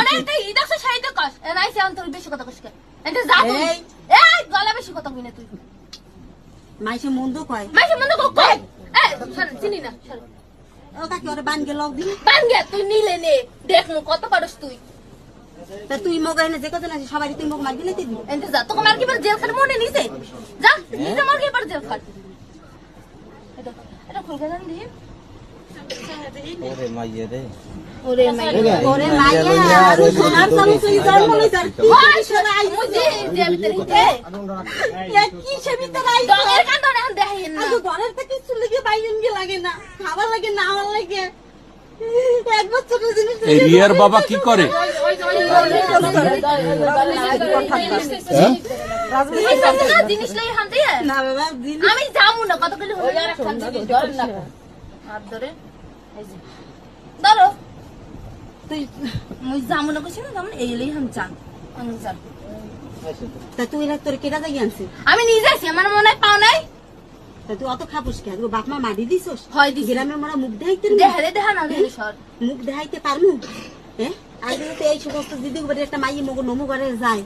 আরে তুই ইদাকছে শাড়িতে কস রাইছে অন্তর বেশি কথা কস এন্ড যা তুই এই গলা বেশি কথা কই না তুই মাইসে মন্দ কয় মাইসে মন্দ কই এই সর চিনি না সর ও কাকি ওরে বান গেল দিন বান গে তুই নিলে নে দেখ মু কত পারস তুই তা তুই মগাই না যে কত না সবাই তুই মগ মার গেলে দিবি এন্ড যা তোকে মার কি বার জেল খাট মনে নিছে যা নিছে মার কি বার জেল খাট এটা খুল গেলেন দি ওরে মাইয়ে রে ওরে মাইয়া ওরে মাইয়া আর সোনার চামচ তুই জন্ম লইছ ওই সরাই মুজি যে ভিতরে হিতে এ কি সে ভিতরে আই ডগের কান্দন এখন দেখাইন না আগে ঘরের থেকে কিছু লাগে বাইরেন গে লাগে না খাবার লাগে না আমার লাগে এক বছর জিনিস এই রিয়ার বাবা কি করে? জিনিস লাই হান দিয়ে না বাবা দিন আমি যামু না কত কইলে হলো ধর না হাত ধরে এই যে ধরো তুই মুই যামু না কইছি না যামু এই লাই হান চান আমি যান তা তুই না তোর কেটা যাই আনছি আমি নিজে আছি আমার মনে হয় পাও নাই তা তুই অত খাপুস কে তোর বাপ মা মারি দিছস হয় দিছি গ্রামে মোরা মুখ দেখাইতে দেখা না রে সর মুখ দেখাইতে পারমু হ্যাঁ আগে তো এই সমস্ত দিদি একটা মাইয়ে মগ নমু করে যায়